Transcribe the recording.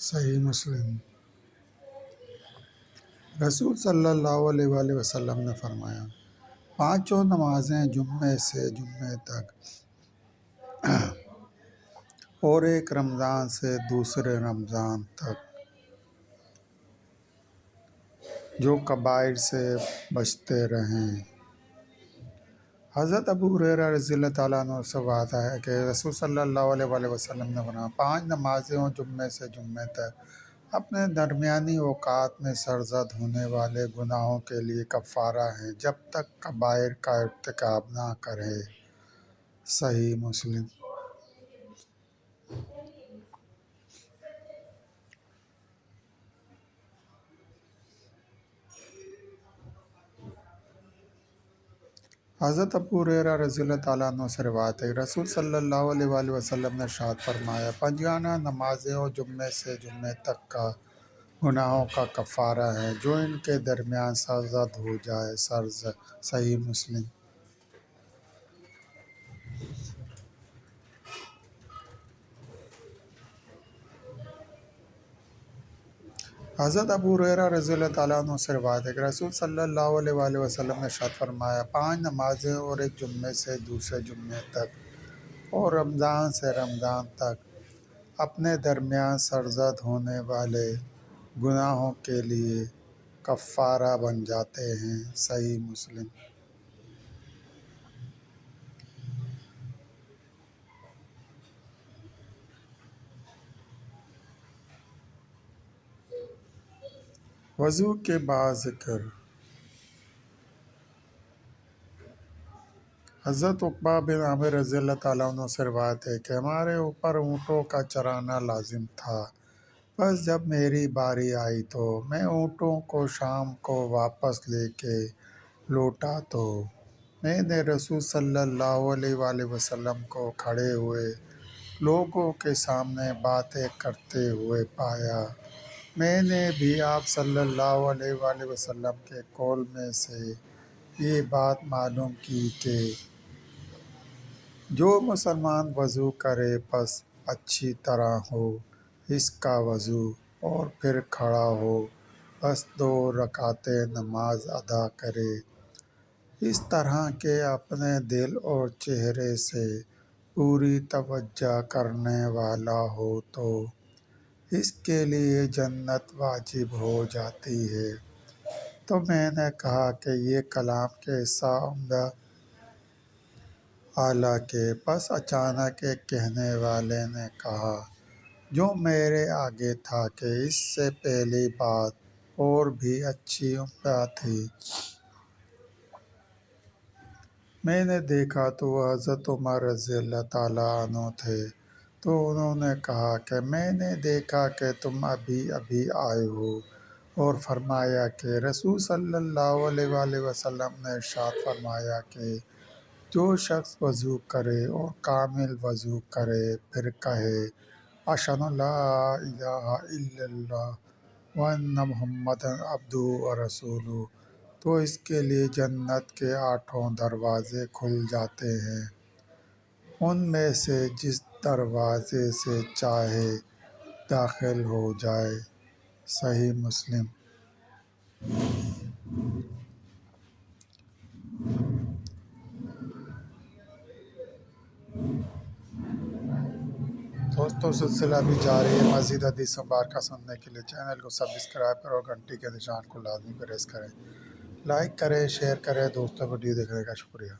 صحیح مسلم۔ رسول صلی اللہ علیہ وآلہ وسلم نے فرمایا، پانچوں نمازیں جمعے سے جمعے تک اور ایک رمضان سے دوسرے رمضان تک جو کبائر سے بچتے رہیں۔ حضرت ابو ہریرہ رضی اللہ تعالیٰ عنہ سے روایت ہے کہ رسول صلی اللہ علیہ وآلہ وسلم نے فرمایا، پانچ نمازیں جمعے سے جمعے تک اپنے درمیانی اوقات میں سرزد ہونے والے گناہوں کے لیے کفارہ ہیں جب تک کبائر کا ارتکاب نہ کرے۔ صحیح مسلم۔ حضرت ابو ہریرہ رضی اللہ تعالیٰ عنہ سے روایت ہے کہ رسول صلی اللہ علیہ وآلہ وسلم نے ارشاد فرمایا، پنجگانہ نمازیں جمعے سے جمعے تک کا گناہوں کا کفارہ ہے جو ان کے درمیان سرزد ہو جائے۔ صحیح مسلم۔ حضرت ابو ہریرہ رضی اللہ تعالیٰ عنہ سے روایت ہے کہ رسول صلی اللہ علیہ وآلہ وسلم نے ارشاد فرمایا، پانچ نمازیں اور ایک جمعے سے دوسرے جمعے تک اور رمضان سے رمضان تک اپنے درمیان سرزد ہونے والے گناہوں کے لیے کفارہ بن جاتے ہیں۔ صحیح مسلم۔ وضو کے بعد ذکر۔ حضرت عقبہ بن عامر رضی اللہ تعالیٰ عنہ سے روایت ہے کہ ہمارے اوپر اونٹوں کا چرانا لازم تھا، بس جب میری باری آئی تو میں اونٹوں کو شام کو واپس لے کے لوٹا تو میں نے رسول صلی اللہ علیہ وآلہ وسلم کو کھڑے ہوئے لوگوں کے سامنے باتیں کرتے ہوئے پایا۔ میں نے بھی آپ صلی اللہ علیہ وآلہ وسلم کے قول میں سے یہ بات معلوم کی کہ جو مسلمان وضو کرے پس اچھی طرح ہو اس کا وضو اور پھر کھڑا ہو بس 2 رکعتیں نماز ادا کرے، اس طرح کہ اپنے دل اور چہرے سے پوری توجہ کرنے والا ہو تو اس کے لیے جنت واجب ہو جاتی ہے۔ تو میں نے کہا کہ یہ کلام کیسا عمدہ اعلیٰ کہ پس اچانک ایک کہنے والے نے کہا جو میرے آگے تھا کہ اس سے پہلی بات اور بھی اچھی عمدہ تھی۔ میں نے دیکھا تو وہ حضرت عمر رضی اللہ تعالیٰ عنہ تھے، تو انہوں نے کہا کہ میں نے دیکھا کہ تم ابھی ابھی آئے ہو، اور فرمایا کہ رسول صلی اللہ علیہ وآلہ وسلم نے ارشاد فرمایا کہ جو شخص وضو کرے اور کامل وضو کرے پھر کہے اشہد ان لا الہ الا اللہ وان محمدًا عبدہ ورسولہ تو اس کے لیے جنت کے 8 دروازے کھل جاتے ہیں، ان میں سے جس دروازے سے چاہے داخل ہو جائے۔ صحیح مسلم۔ دوستو سلسلہ بھی جاری ہے۔ مزید حدیث مبارکہ سننے کے لیے چینل کو سبسکرائب کریں اور گھنٹی کے نشان کو لازمی پریس کریں۔ لائک کریں، شیئر کریں۔ دوستوں ویڈیو دیکھنے کا شکریہ۔